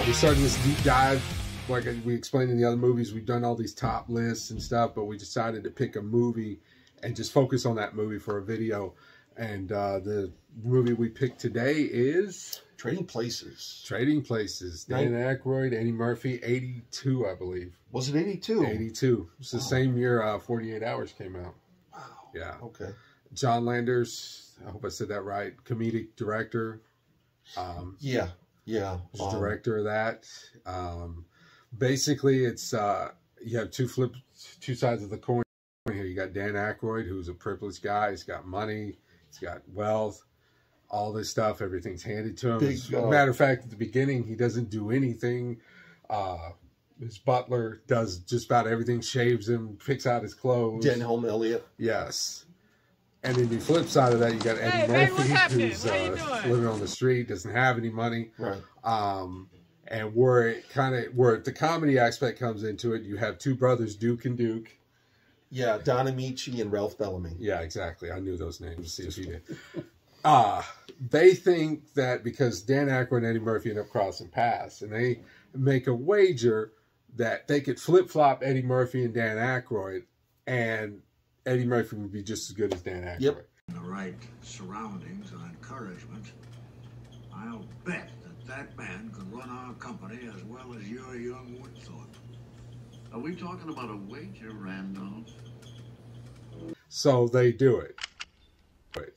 We started this deep dive, like we explained in the other movies. We've done all these top lists and stuff, but we decided to pick a movie and just focus on that movie for a video. And the movie we picked today is Trading Places. Trading Places. Dan Aykroyd, Eddie Murphy, 82, I believe. Was it 82? 82. It's the same year 48 Hours came out. Wow. Yeah. Okay. John Landers, I hope I said that right, comedic director. Yeah. Was the director of that. Basically, it's you have two sides of the coin here. You got Dan Aykroyd, who's a privileged guy. He's got money. He's got wealth. All this stuff, everything's handed to him. As a matter of fact, at the beginning, he doesn't do anything. His butler does just about everything, shaves him, picks out his clothes. Denholm Elliott. Yes. And then the flip side of that, you got Eddie Murphy, who's living on the street, doesn't have any money. Right. And where the comedy aspect comes into it, you have two brothers, Duke and Duke. Yeah, Don Amici and Ralph Bellamy. Yeah, exactly. I knew those names. See if you did. They think that because Dan Aykroyd and Eddie Murphy end up crossing paths, and they make a wager that they could flip-flop Eddie Murphy and Dan Aykroyd, and Eddie Murphy would be just as good as Dan Aykroyd. Yep. The right surroundings and encouragement, I'll bet that man could run our company as well as your young Woodthorpe. Are we talking about a wager, Randolph? So they do it.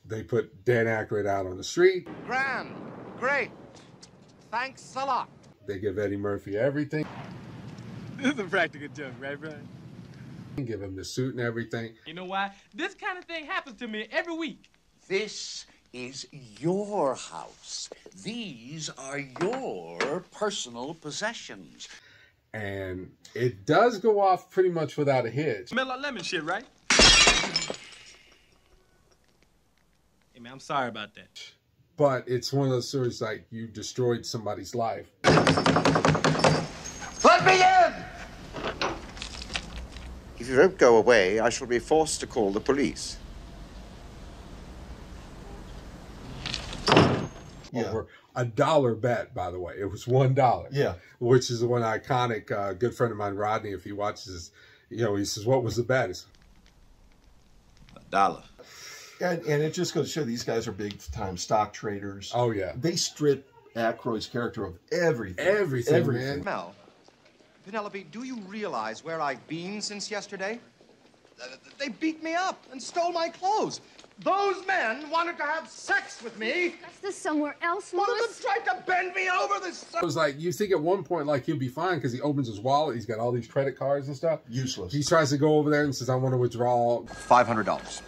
They put Dan Aykroyd out on the street. Grand. Great. Thanks a lot. They give Eddie Murphy everything. This is a practical joke, right, Brian? Give him the suit and everything. You know why? This kind of thing happens to me every week. This is your house. These are your personal possessions. And it does go off pretty much without a hitch. Smell like lemon shit, right? Hey, man, I'm sorry about that. But it's one of those stories like you destroyed somebody's life. Let me in! If you don't go away, I shall be forced to call the police. Yeah. Over $1 bet, by the way. It was $1. Yeah. Which is the one iconic, good friend of mine, Rodney, if he watches, you know, he says, what was the bet? It's $1. And it just goes to show these guys are big-time stock traders. Oh, yeah. They strip Aykroyd's character of everything. Everything, man. Mel, Penelope, do you realize where I've been since yesterday? They beat me up and stole my clothes. Those men wanted to have sex with me. Is this somewhere else, One Louis? of them tried to bend me over. It was like, you think at one point, like, he'll be fine because he opens his wallet. He's got all these credit cards and stuff. Useless. He tries to go over there and says, I want to withdraw $500.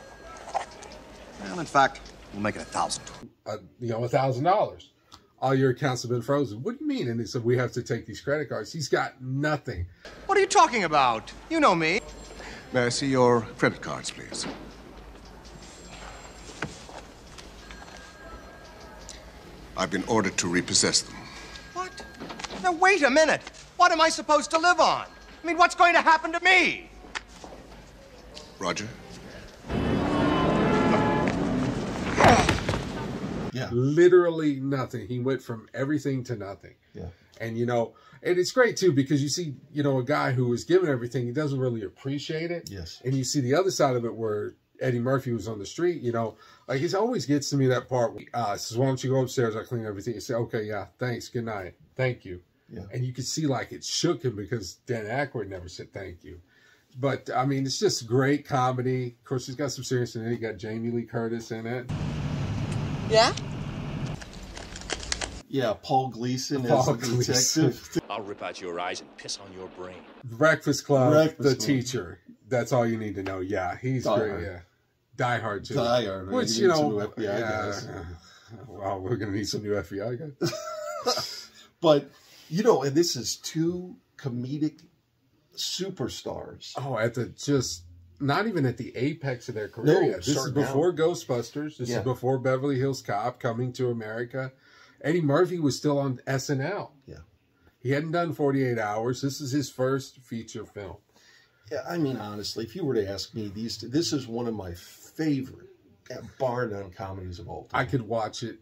Well, in fact, we'll make it $1,000. You know, $1,000. All your accounts have been frozen. What do you mean? And they said, we have to take these credit cards. He's got nothing. What are you talking about? You know me. May I see your credit cards, please? I've been ordered to repossess them. What? Now, wait a minute. What am I supposed to live on? I mean, what's going to happen to me? Roger? Yeah. Literally nothing. He went from everything to nothing. Yeah. And, you know, and it's great, too, because you see, you know, a guy who was given everything, he doesn't really appreciate it. Yes. And you see the other side of it where Eddie Murphy was on the street, you know, like it always gets to me that part where says, why don't you go upstairs? I'll clean everything. You say, okay, yeah, thanks. Good night. Thank you. Yeah. And you can see like it shook him because Dan Aykroyd never said thank you. But, I mean, it's just great comedy. Of course, he's got some serious in it. He got Jamie Lee Curtis in it. Yeah? Yeah, Paul Gleason as the detective. I'll rip out your eyes and piss on your brain. Breakfast Club, the teacher. That's all you need to know. Yeah, he's great. Yeah. Die Hard 2. Die Hard, right? Which, You you need some know, new FBI guys. Well, we're going to need some new FBI guys. But, you know, and this is two comedic superstars. Oh, at the just not even at the apex of their career No, yet. This is before Ghostbusters. This is before Beverly Hills Cop, Coming to America. Eddie Murphy was still on SNL. Yeah. He hadn't done 48 Hours. This is his first feature film. Yeah, I mean, honestly, if you were to ask me, this is one of my favorite, bar none, comedies of all time. I could watch it.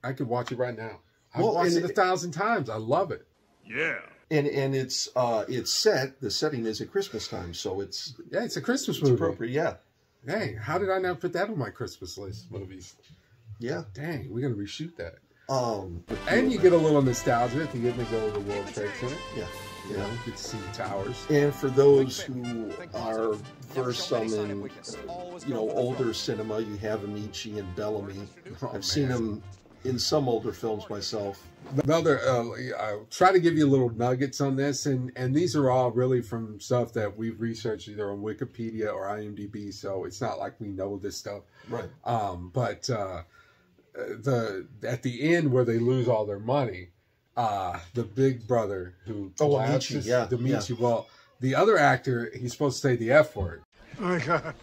I could watch it right now. I've watched it 1,000 times. I love it. Yeah. And it's set. The setting is at Christmas time, so it's a Christmas movie. Appropriate, yeah. Hey, how did I not put that on my Christmas list movies? Yeah. Dang, we're gonna reshoot that. And you get a little nostalgia at the end to go to the World Trade Center. Yeah. You know, get to see the towers. And for those who are versed some in, you know, older cinema, you have Amici and Bellamy. I've seen them in some older films myself. Another, I'll try to give you little nuggets on this, and these are all really from stuff that we've researched either on Wikipedia or IMDb, so it's not like we know this stuff. Right. But at the end where they lose all their money, the big brother who collapses, Amici, well, the other actor, he's supposed to say the F word. Oh my God.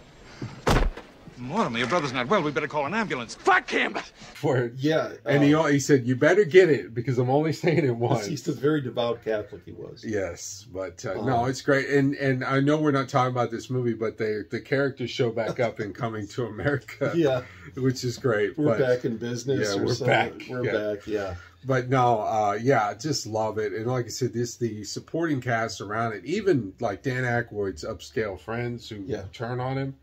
Mortimer, your brother's not well. We better call an ambulance. Fuck him! Word. Yeah. And he said, you better get it because I'm only saying it once. He's the very devout Catholic he was. Yes, but no, it's great. And I know we're not talking about this movie, but the characters show back up in Coming to America. Yeah. Which is great. We're back in business. Yeah, we're back. We're back, yeah. But no, just love it. And like I said, the supporting cast around it, even like Dan Aykroyd's upscale friends who turn on him,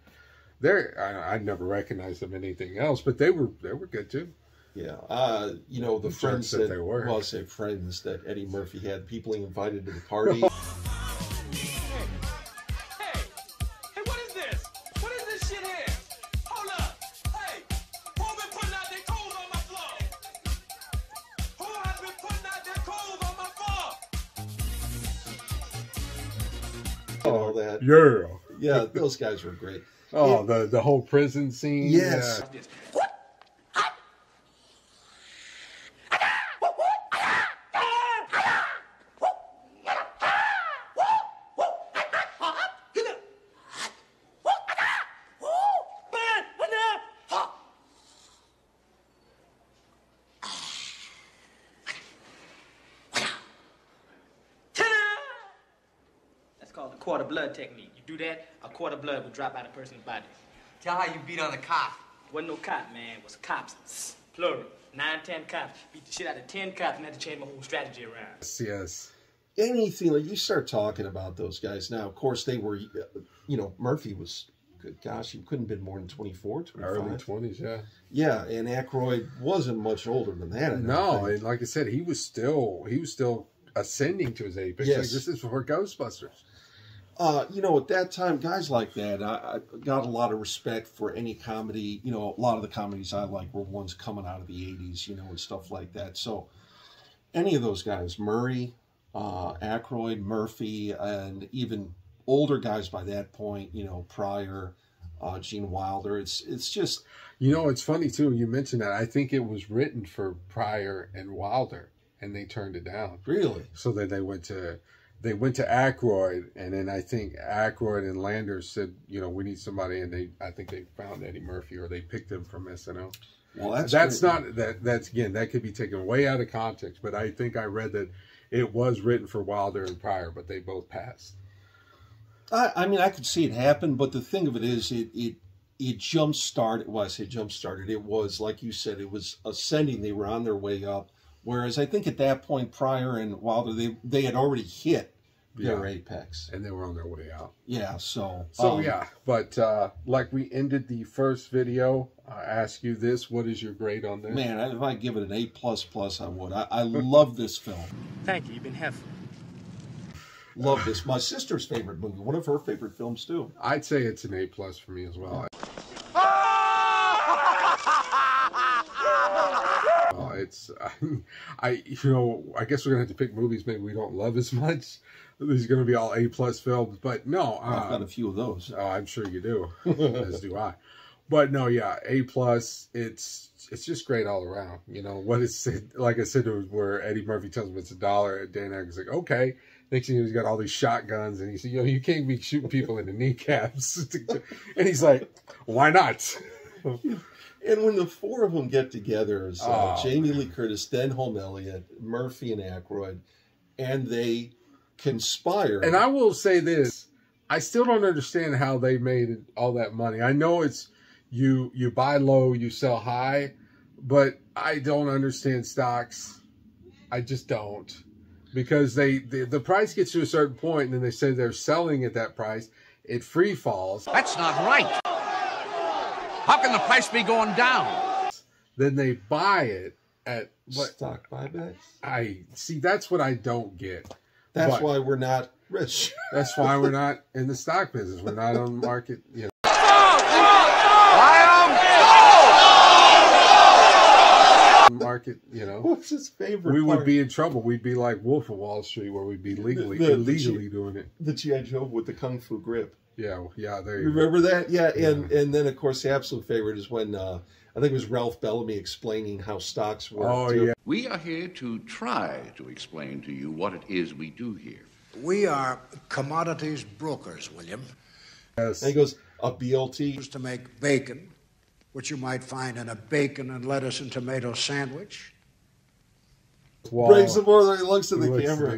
I never recognized them in anything else, but they were good too. Yeah, you know, the friends that they were. Well, I say friends that Eddie Murphy had, people he invited to the party. Hey, what is this? What is this shit here? Hold up. Hey, who been putting out their clothes on my floor? Who has been putting out their clothes on my floor? All that. Yeah, those guys were great. Oh, the whole prison scene. Yes. Yeah. That's called the quart of blood technique. You do that, a quart of blood will drop out of a person's body. Tell how you beat on the cop. Wasn't no cop, man. It was cops. Plural. 9, 10 cops. Beat the shit out of 10 cops and had to change my whole strategy around. Yes. Anything, like you start talking about those guys now, of course they were, you know, Murphy was, good gosh, he couldn't have been more than 24, 25. Early 20s, yeah. Yeah, and Aykroyd wasn't much older than that. No, and like I said, he was still ascending to his apex. Yes. Like, this is before Ghostbusters. You know, at that time, guys like that, I got a lot of respect for any comedy. You know, a lot of the comedies I like were ones coming out of the 80s, you know, and stuff like that. So any of those guys, Murray, Aykroyd, Murphy, and even older guys by that point, you know, Pryor, Gene Wilder, it's just... You know, it's funny, too, you mentioned that. I think it was written for Pryor and Wilder, and they turned it down. Really? So then they went to Aykroyd, and then I think Aykroyd and Landers said, you know, we need somebody, and I think they found Eddie Murphy, or they picked him from SNL. Well, that's again, that could be taken way out of context, but I think I read that it was written for Wilder and Pryor, but they both passed. I mean, I could see it happen, but the thing of it is, it jump-started. Well, I say jump-started. It was, like you said, it was ascending. They were on their way up. Whereas I think at that point, Pryor and Wilder, they had already hit their apex. And they were on their way out. Yeah, so yeah. But like we ended the first video, I ask you this, what is your grade on this? Man, if I give it an A++, I would. I love this film. Thank you. You've been helpful. Love this. My sister's favorite movie. One of her favorite films, too. I'd say it's an A+ for me as well. It's, I guess we're gonna have to pick movies maybe we don't love as much. These are gonna be all A+ films, but no, I've got a few of those. Oh, I'm sure you do, as do I. But no, yeah, A+. It's just great all around. You know what it's like I said, it was where Eddie Murphy tells him it's $1, and Dan Aykroyd's like, okay. Next thing he's got all these shotguns, and he said, you can't be shooting people in the kneecaps. And he's like, why not? And when the four of them get together, as Jamie Lee Curtis, Denholm Elliott, Murphy, and Aykroyd, and they conspire. And I will say this, I still don't understand how they made all that money. I know it's you buy low, you sell high, but I don't understand stocks. I just don't. Because the price gets to a certain point, and then they say they're selling at that price. It free falls. That's not right. How can the price be going down? Then they buy it at what? Stock buybacks? I see. That's what I don't get. That's why we're not rich. That's why we're not in the stock business. We're not on the market. You know. Market, you know. What's his favorite? We would be in trouble. We'd be like Wolf of Wall Street, where we'd be illegally doing it. The G.I. Joe with the Kung Fu grip. Yeah, there you remember that? Yeah, and then of course the absolute favorite is when I think it was Ralph Bellamy explaining how stocks work. Oh yeah. We are here to try to explain to you what it is we do here. We are commodities brokers, William. Yes. And he goes, a BLT. To make bacon, which you might find in a bacon and lettuce and tomato sandwich. Breaks the board, he looks at the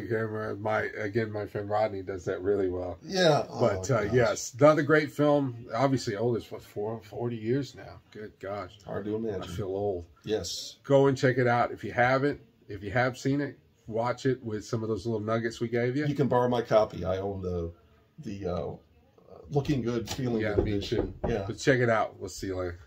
camera. My friend Rodney does that really well. Yeah. But yes, another great film. Obviously old. It's 40 years now. Good gosh. Hard to imagine. I feel old. Yes. Go and check it out. If you haven't, if you have seen it, watch it with some of those little nuggets we gave you. You can borrow my copy. I own the looking good, feeling good edition. Yeah. But check it out. We'll see you later.